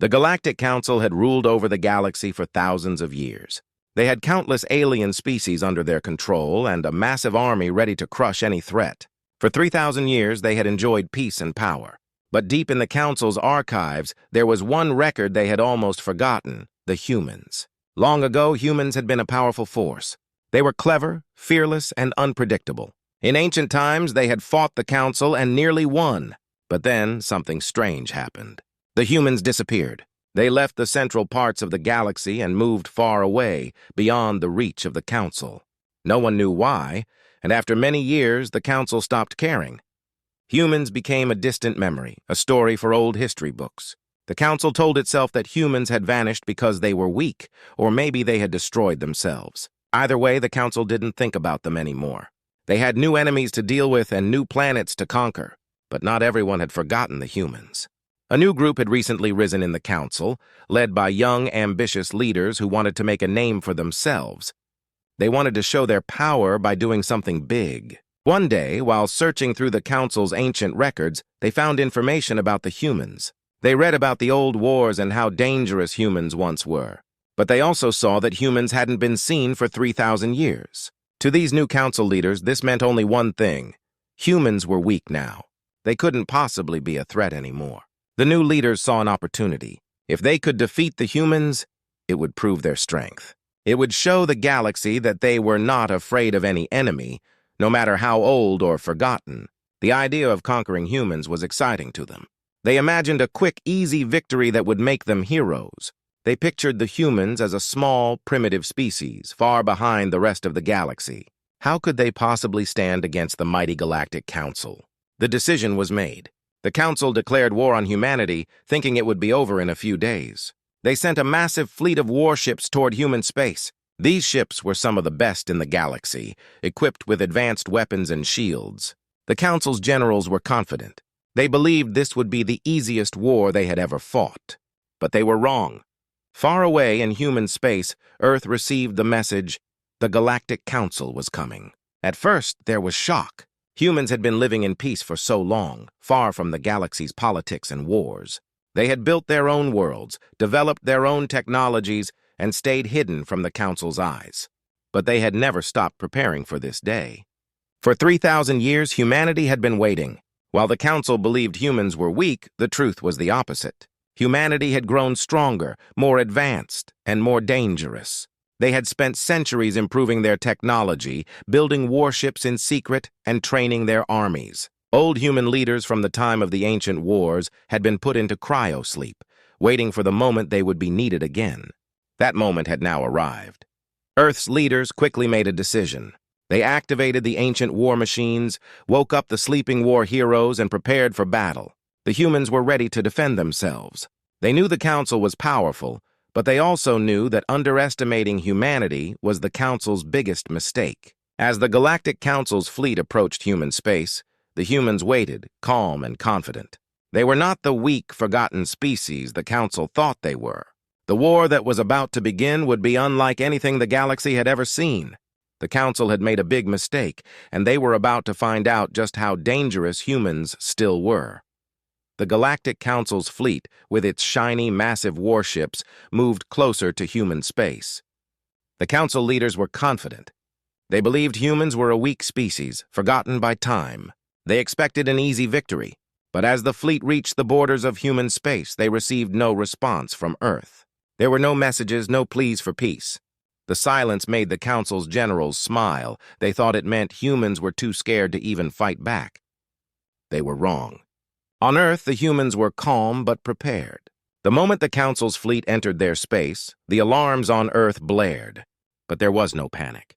The Galactic Council had ruled over the galaxy for thousands of years. They had countless alien species under their control and a massive army ready to crush any threat. For 3,000 years, they had enjoyed peace and power. But deep in the Council's archives, there was one record they had almost forgotten: the humans. Long ago, humans had been a powerful force. They were clever, fearless, and unpredictable. In ancient times, they had fought the Council and nearly won. But then, something strange happened. The humans disappeared. They left the central parts of the galaxy and moved far away, beyond the reach of the Council. No one knew why, and after many years, the Council stopped caring. Humans became a distant memory, a story for old history books. The Council told itself that humans had vanished because they were weak, or maybe they had destroyed themselves. Either way, the Council didn't think about them anymore. They had new enemies to deal with and new planets to conquer, but not everyone had forgotten the humans. A new group had recently risen in the Council, led by young, ambitious leaders who wanted to make a name for themselves. They wanted to show their power by doing something big. One day, while searching through the Council's ancient records, they found information about the humans. They read about the old wars and how dangerous humans once were. But they also saw that humans hadn't been seen for 3,000 years. To these new Council leaders, this meant only one thing: humans were weak now. They couldn't possibly be a threat anymore. The new leaders saw an opportunity. If they could defeat the humans, it would prove their strength. It would show the galaxy that they were not afraid of any enemy, no matter how old or forgotten. The idea of conquering humans was exciting to them. They imagined a quick, easy victory that would make them heroes. They pictured the humans as a small, primitive species, far behind the rest of the galaxy. How could they possibly stand against the mighty Galactic Council? The decision was made. The Council declared war on humanity, thinking it would be over in a few days. They sent a massive fleet of warships toward human space. These ships were some of the best in the galaxy, equipped with advanced weapons and shields. The Council's generals were confident. They believed this would be the easiest war they had ever fought. But they were wrong. Far away in human space, Earth received the message: the Galactic Council was coming. At first, there was shock. Humans had been living in peace for so long, far from the galaxy's politics and wars. They had built their own worlds, developed their own technologies, and stayed hidden from the Council's eyes. But they had never stopped preparing for this day. For 3,000 years, humanity had been waiting. While the Council believed humans were weak, the truth was the opposite. Humanity had grown stronger, more advanced, and more dangerous. They had spent centuries improving their technology, building warships in secret, and training their armies. Old human leaders from the time of the ancient wars had been put into cryosleep, waiting for the moment they would be needed again. That moment had now arrived. Earth's leaders quickly made a decision. They activated the ancient war machines, woke up the sleeping war heroes, and prepared for battle. The humans were ready to defend themselves. They knew the Council was powerful, but they also knew that underestimating humanity was the Council's biggest mistake. As the Galactic Council's fleet approached human space, the humans waited, calm and confident. They were not the weak, forgotten species the Council thought they were. The war that was about to begin would be unlike anything the galaxy had ever seen. The Council had made a big mistake, and they were about to find out just how dangerous humans still were. The Galactic Council's fleet, with its shiny, massive warships, moved closer to human space. The Council leaders were confident. They believed humans were a weak species, forgotten by time. They expected an easy victory, but as the fleet reached the borders of human space, they received no response from Earth. There were no messages, no pleas for peace. The silence made the Council's generals smile. They thought it meant humans were too scared to even fight back. They were wrong. On Earth, the humans were calm but prepared. The moment the Council's fleet entered their space, the alarms on Earth blared. But there was no panic.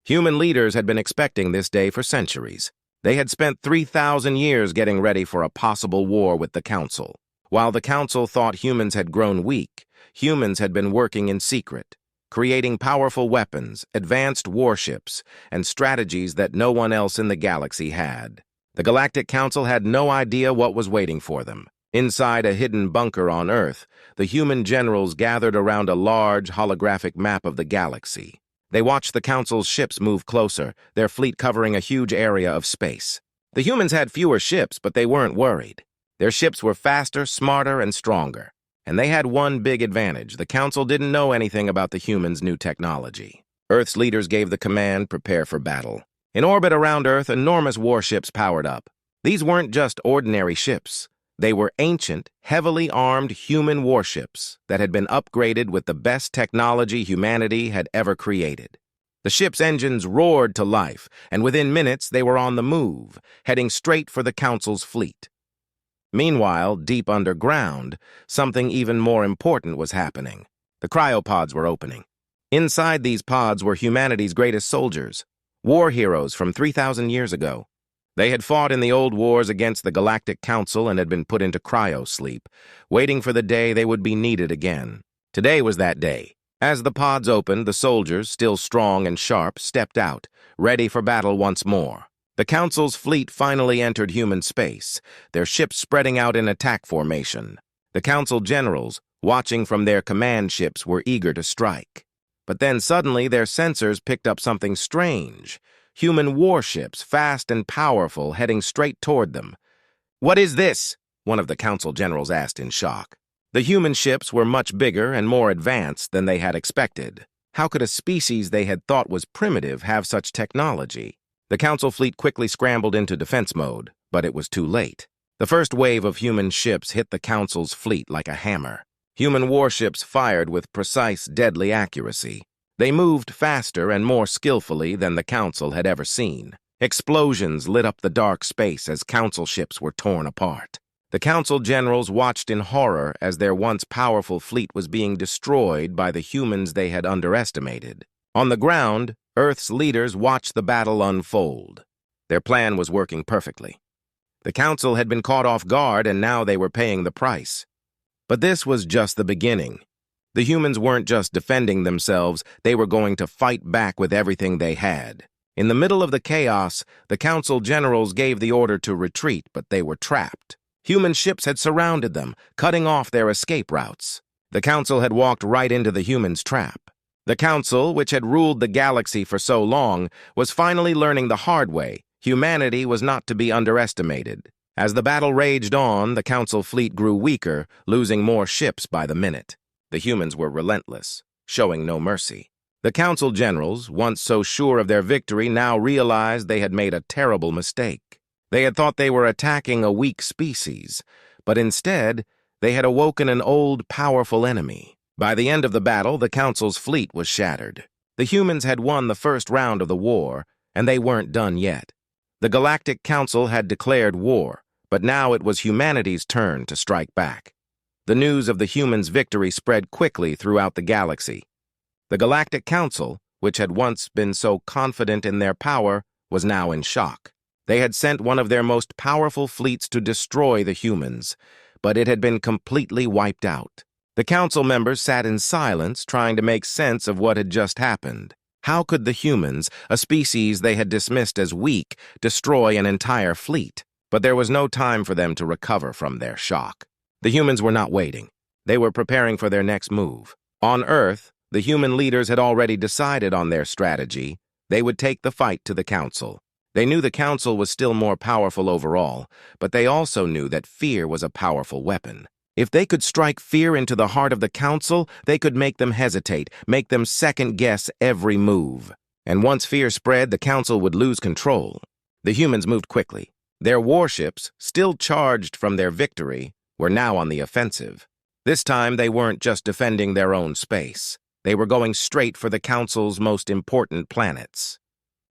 Human leaders had been expecting this day for centuries. They had spent 3,000 years getting ready for a possible war with the Council. While the Council thought humans had grown weak, humans had been working in secret, creating powerful weapons, advanced warships, and strategies that no one else in the galaxy had. The Galactic Council had no idea what was waiting for them. Inside a hidden bunker on Earth, the human generals gathered around a large holographic map of the galaxy. They watched the Council's ships move closer, their fleet covering a huge area of space. The humans had fewer ships, but they weren't worried. Their ships were faster, smarter, and stronger. And they had one big advantage. The Council didn't know anything about the humans' new technology. Earth's leaders gave the command, prepare for battle. In orbit around Earth, enormous warships powered up. These weren't just ordinary ships. They were ancient, heavily armed human warships that had been upgraded with the best technology humanity had ever created. The ship's engines roared to life, and within minutes they were on the move, heading straight for the Council's fleet. Meanwhile, deep underground, something even more important was happening. The cryopods were opening. Inside these pods were humanity's greatest soldiers, war heroes from 3,000 years ago. They had fought in the old wars against the Galactic Council and had been put into cryo-sleep, waiting for the day they would be needed again. Today was that day. As the pods opened, the soldiers, still strong and sharp, stepped out, ready for battle once more. The Council's fleet finally entered human space, their ships spreading out in attack formation. The Council generals, watching from their command ships, were eager to strike. But then suddenly their sensors picked up something strange. Human warships, fast and powerful, heading straight toward them. "What is this?" one of the Council generals asked in shock. The human ships were much bigger and more advanced than they had expected. How could a species they had thought was primitive have such technology? The Council fleet quickly scrambled into defense mode, but it was too late. The first wave of human ships hit the Council's fleet like a hammer. Human warships fired with precise, deadly accuracy. They moved faster and more skillfully than the Council had ever seen. Explosions lit up the dark space as Council ships were torn apart. The Council generals watched in horror as their once powerful fleet was being destroyed by the humans they had underestimated. On the ground, Earth's leaders watched the battle unfold. Their plan was working perfectly. The Council had been caught off guard, and now they were paying the price. But this was just the beginning. The humans weren't just defending themselves, they were going to fight back with everything they had. In the middle of the chaos, the Council generals gave the order to retreat, but they were trapped. Human ships had surrounded them, cutting off their escape routes. The Council had walked right into the humans' trap. The Council, which had ruled the galaxy for so long, was finally learning the hard way. Humanity was not to be underestimated. As the battle raged on, the Council fleet grew weaker, losing more ships by the minute. The humans were relentless, showing no mercy. The Council generals, once so sure of their victory, now realized they had made a terrible mistake. They had thought they were attacking a weak species, but instead, they had awoken an old, powerful enemy. By the end of the battle, the Council's fleet was shattered. The humans had won the first round of the war, and they weren't done yet. The Galactic Council had declared war, but now it was humanity's turn to strike back. The news of the humans' victory spread quickly throughout the galaxy. The Galactic Council, which had once been so confident in their power, was now in shock. They had sent one of their most powerful fleets to destroy the humans, but it had been completely wiped out. The Council members sat in silence, trying to make sense of what had just happened. How could the humans, a species they had dismissed as weak, destroy an entire fleet? But there was no time for them to recover from their shock. The humans were not waiting. They were preparing for their next move. On Earth, the human leaders had already decided on their strategy. They would take the fight to the Council. They knew the Council was still more powerful overall, but they also knew that fear was a powerful weapon. If they could strike fear into the heart of the Council, they could make them hesitate, make them second-guess every move. And once fear spread, the Council would lose control. The humans moved quickly. Their warships, still charged from their victory, were now on the offensive. This time, they weren't just defending their own space. They were going straight for the Council's most important planets.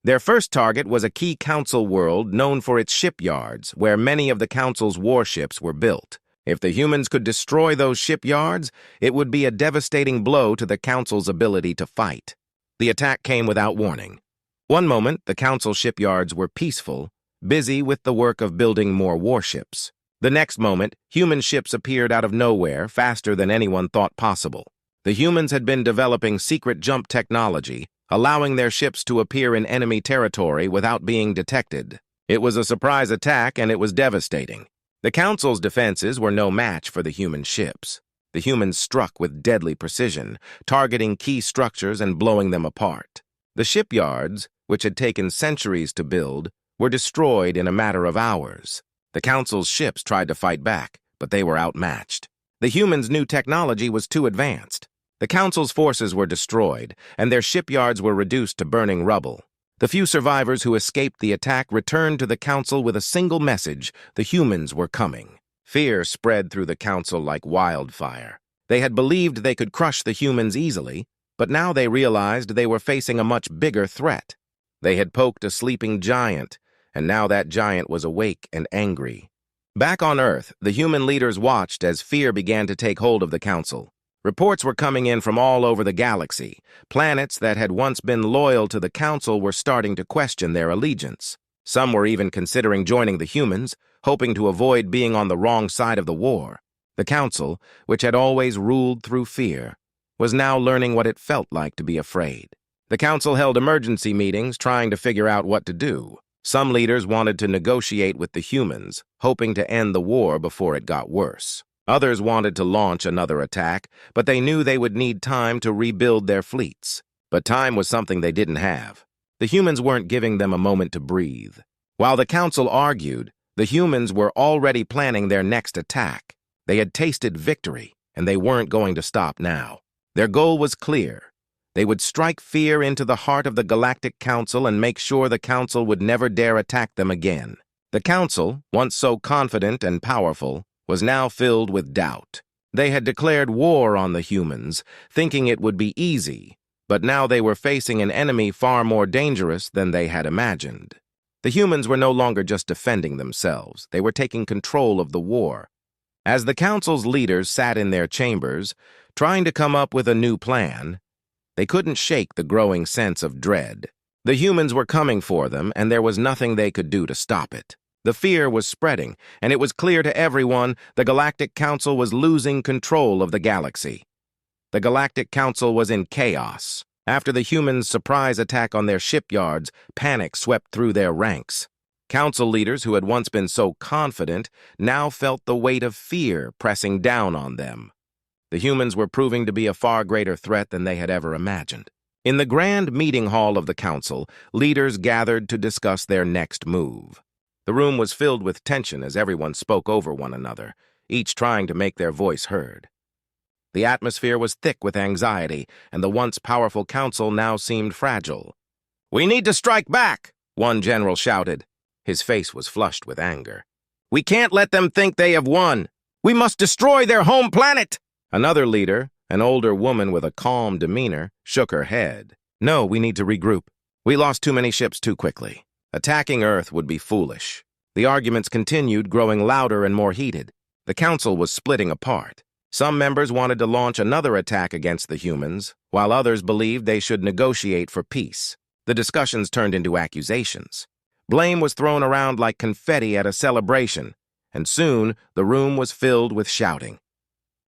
Their first target was a key Council world known for its shipyards, where many of the Council's warships were built. If the humans could destroy those shipyards, it would be a devastating blow to the Council's ability to fight. The attack came without warning. One moment, the Council shipyards were peaceful, busy with the work of building more warships. The next moment, human ships appeared out of nowhere, faster than anyone thought possible. The humans had been developing secret jump technology, allowing their ships to appear in enemy territory without being detected. It was a surprise attack, and it was devastating. The Council's defenses were no match for the human ships. The humans struck with deadly precision, targeting key structures and blowing them apart. The shipyards, which had taken centuries to build, were destroyed in a matter of hours. The Council's ships tried to fight back, but they were outmatched. The humans' new technology was too advanced. The Council's forces were destroyed, and their shipyards were reduced to burning rubble. The few survivors who escaped the attack returned to the Council with a single message: the humans were coming. Fear spread through the Council like wildfire. They had believed they could crush the humans easily, but now they realized they were facing a much bigger threat. They had poked a sleeping giant, and now that giant was awake and angry. Back on Earth, the human leaders watched as fear began to take hold of the Council. Reports were coming in from all over the galaxy. Planets that had once been loyal to the Council were starting to question their allegiance. Some were even considering joining the humans, hoping to avoid being on the wrong side of the war. The Council, which had always ruled through fear, was now learning what it felt like to be afraid. The Council held emergency meetings, trying to figure out what to do. Some leaders wanted to negotiate with the humans, hoping to end the war before it got worse. Others wanted to launch another attack, but they knew they would need time to rebuild their fleets. But time was something they didn't have. The humans weren't giving them a moment to breathe. While the Council argued, the humans were already planning their next attack. They had tasted victory, and they weren't going to stop now. Their goal was clear. They would strike fear into the heart of the Galactic Council and make sure the Council would never dare attack them again. The Council, once so confident and powerful, was now filled with doubt. They had declared war on the humans, thinking it would be easy, but now they were facing an enemy far more dangerous than they had imagined. The humans were no longer just defending themselves. They were taking control of the war. As the Council's leaders sat in their chambers, trying to come up with a new plan, they couldn't shake the growing sense of dread. The humans were coming for them, and there was nothing they could do to stop it. The fear was spreading, and it was clear to everyone the Galactic Council was losing control of the galaxy. The Galactic Council was in chaos. After the humans' surprise attack on their shipyards, panic swept through their ranks. Council leaders who had once been so confident now felt the weight of fear pressing down on them. The humans were proving to be a far greater threat than they had ever imagined. In the grand meeting hall of the Council, leaders gathered to discuss their next move. The room was filled with tension as everyone spoke over one another, each trying to make their voice heard. The atmosphere was thick with anxiety, and the once powerful Council now seemed fragile. "We need to strike back," one general shouted. His face was flushed with anger. "We can't let them think they have won. We must destroy their home planet." Another leader, an older woman with a calm demeanor, shook her head. "No, we need to regroup. We lost too many ships too quickly. Attacking Earth would be foolish." The arguments continued, growing louder and more heated. The Council was splitting apart. Some members wanted to launch another attack against the humans, while others believed they should negotiate for peace. The discussions turned into accusations. Blame was thrown around like confetti at a celebration, and soon the room was filled with shouting.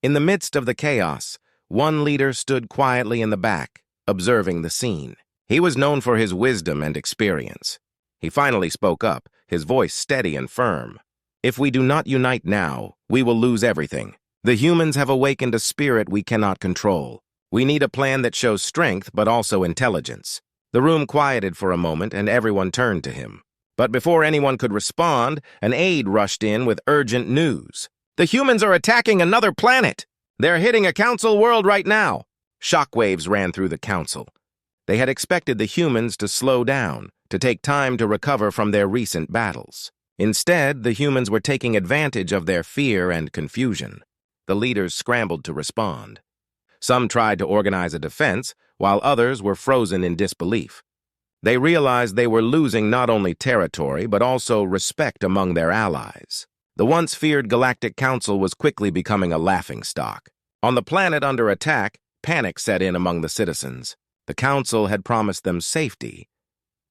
In the midst of the chaos, one leader stood quietly in the back, observing the scene. He was known for his wisdom and experience. He finally spoke up, his voice steady and firm. "If we do not unite now, we will lose everything. The humans have awakened a spirit we cannot control. We need a plan that shows strength but also intelligence." The room quieted for a moment and everyone turned to him. But before anyone could respond, an aide rushed in with urgent news. "The humans are attacking another planet. They're hitting a Council world right now." Shockwaves ran through the Council. They had expected the humans to slow down, to take time to recover from their recent battles. Instead, the humans were taking advantage of their fear and confusion. The leaders scrambled to respond. Some tried to organize a defense, while others were frozen in disbelief. They realized they were losing not only territory, but also respect among their allies. The once feared Galactic Council was quickly becoming a laughingstock. On the planet under attack, panic set in among the citizens. The Council had promised them safety,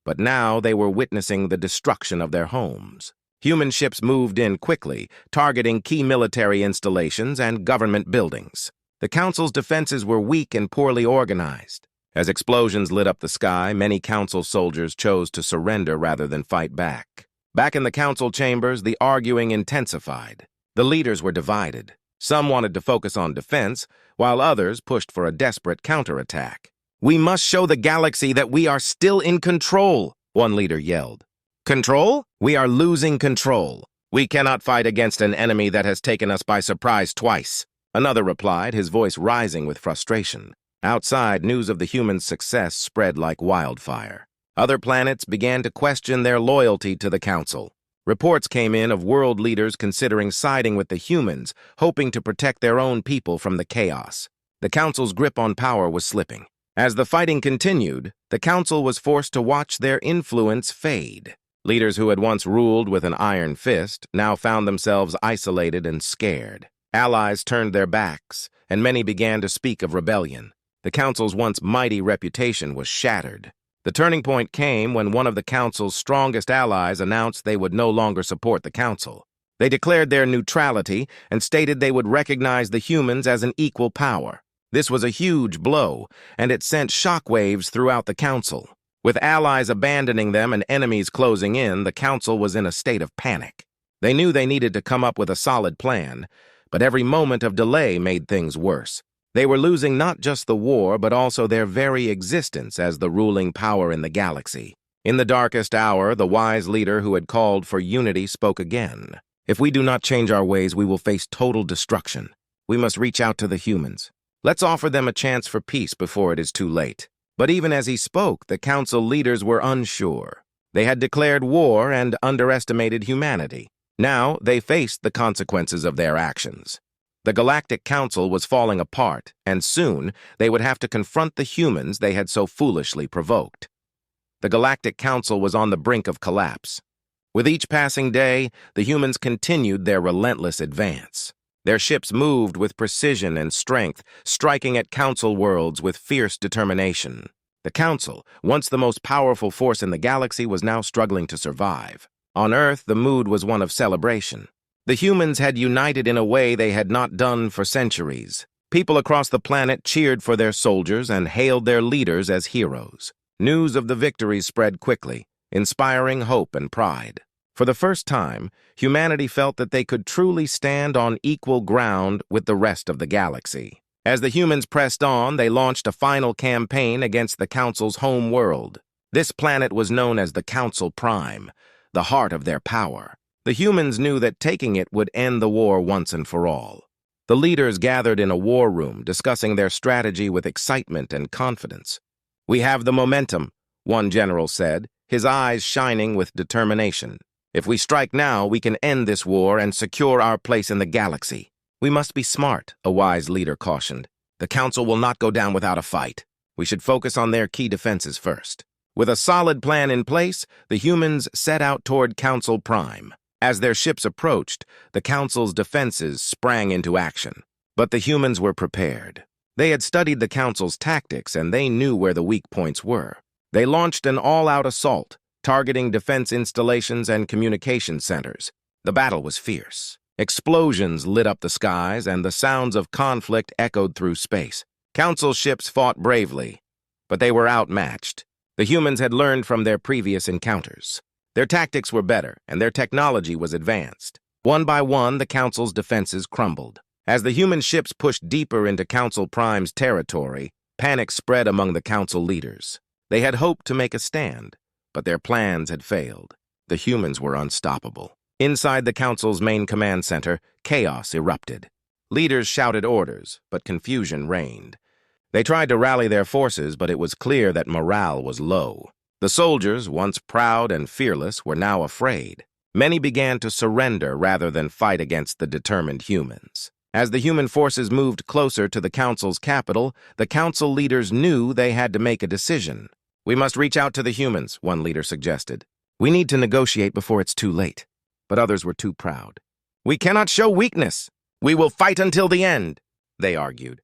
but now they were witnessing the destruction of their homes. Human ships moved in quickly, targeting key military installations and government buildings. The Council's defenses were weak and poorly organized. As explosions lit up the sky, many Council soldiers chose to surrender rather than fight back. Back in the Council chambers, the arguing intensified. The leaders were divided. Some wanted to focus on defense, while others pushed for a desperate counterattack. "We must show the galaxy that we are still in control," one leader yelled. "Control? We are losing control. We cannot fight against an enemy that has taken us by surprise twice," Another replied, his voice rising with frustration. Outside, news of the humans' success spread like wildfire. Other planets began to question their loyalty to the Council. Reports came in of world leaders considering siding with the humans, hoping to protect their own people from the chaos. The Council's grip on power was slipping. As the fighting continued, the Council was forced to watch their influence fade. Leaders who had once ruled with an iron fist now found themselves isolated and scared. Allies turned their backs, and many began to speak of rebellion. The Council's once mighty reputation was shattered. The turning point came when one of the Council's strongest allies announced they would no longer support the Council. They declared their neutrality and stated they would recognize the humans as an equal power. This was a huge blow, and it sent shockwaves throughout the Council. With allies abandoning them and enemies closing in, the Council was in a state of panic. They knew they needed to come up with a solid plan, but every moment of delay made things worse. They were losing not just the war, but also their very existence as the ruling power in the galaxy. In the darkest hour, the wise leader who had called for unity spoke again. If we do not change our ways, we will face total destruction. We must reach out to the humans. Let's offer them a chance for peace before it is too late. But even as he spoke, the Council leaders were unsure. They had declared war and underestimated humanity. Now they faced the consequences of their actions. The Galactic Council was falling apart, and soon they would have to confront the humans they had so foolishly provoked. The Galactic Council was on the brink of collapse. With each passing day, the humans continued their relentless advance. Their ships moved with precision and strength, striking at Council worlds with fierce determination. The Council, once the most powerful force in the galaxy, was now struggling to survive. On Earth, the mood was one of celebration. The humans had united in a way they had not done for centuries. People across the planet cheered for their soldiers and hailed their leaders as heroes. News of the victories spread quickly, inspiring hope and pride. For the first time, humanity felt that they could truly stand on equal ground with the rest of the galaxy. As the humans pressed on, they launched a final campaign against the Council's home world. This planet was known as the Council Prime, the heart of their power. The humans knew that taking it would end the war once and for all. The leaders gathered in a war room, discussing their strategy with excitement and confidence. "We have the momentum," one general said, his eyes shining with determination. "If we strike now, we can end this war and secure our place in the galaxy." "We must be smart," a wise leader cautioned. "The Council will not go down without a fight. We should focus on their key defenses first." With a solid plan in place, the humans set out toward Council Prime. As their ships approached, the Council's defenses sprang into action. But the humans were prepared. They had studied the Council's tactics, and they knew where the weak points were. They launched an all-out assault, targeting defense installations and communication centers. The battle was fierce. Explosions lit up the skies, and the sounds of conflict echoed through space. Council ships fought bravely, but they were outmatched. The humans had learned from their previous encounters. Their tactics were better, and their technology was advanced. One by one, the Council's defenses crumbled. As the human ships pushed deeper into Council Prime's territory, panic spread among the Council leaders. They had hoped to make a stand, but their plans had failed. The humans were unstoppable. Inside the Council's main command center, chaos erupted. Leaders shouted orders, but confusion reigned. They tried to rally their forces, but it was clear that morale was low. The soldiers, once proud and fearless, were now afraid. Many began to surrender rather than fight against the determined humans. As the human forces moved closer to the Council's capital, the Council leaders knew they had to make a decision. "We must reach out to the humans," one leader suggested. "We need to negotiate before it's too late." But others were too proud. "We cannot show weakness. We will fight until the end," they argued.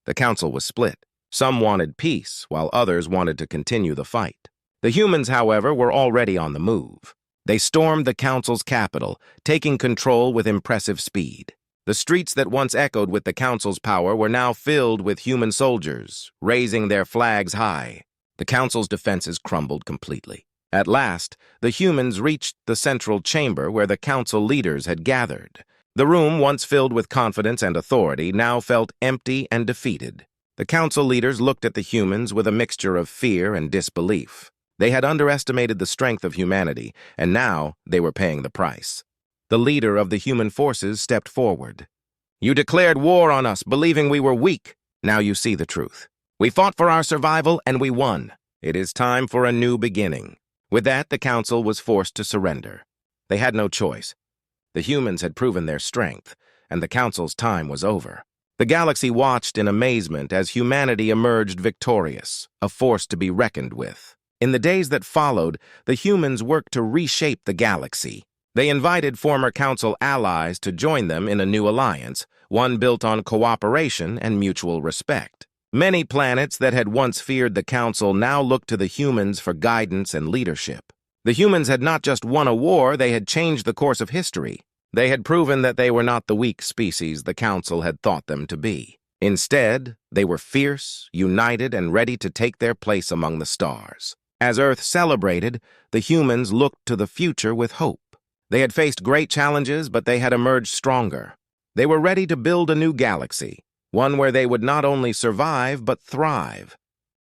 The Council was split. Some wanted peace, while others wanted to continue the fight. The humans, however, were already on the move. They stormed the Council's capital, taking control with impressive speed. The streets that once echoed with the Council's power were now filled with human soldiers, raising their flags high. The Council's defenses crumbled completely. At last, the humans reached the central chamber where the Council leaders had gathered. The room, once filled with confidence and authority, now felt empty and defeated. The Council leaders looked at the humans with a mixture of fear and disbelief. They had underestimated the strength of humanity, and now they were paying the price. The leader of the human forces stepped forward. You declared war on us, believing we were weak. Now you see the truth. We fought for our survival, and we won. It is time for a new beginning." With that, the council was forced to surrender. They had no choice. The humans had proven their strength, and the council's time was over. The galaxy watched in amazement as humanity emerged victorious, a force to be reckoned with. In the days that followed, the humans worked to reshape the galaxy. They invited former council allies to join them in a new alliance, one built on cooperation and mutual respect. Many planets that had once feared the council now looked to the humans for guidance and leadership. The humans had not just won a war, they had changed the course of history. They had proven that they were not the weak species the council had thought them to be. Instead, they were fierce, united, and ready to take their place among the stars. As Earth celebrated, the humans looked to the future with hope. They had faced great challenges, but they had emerged stronger. They were ready to build a new galaxy, one where they would not only survive, but thrive.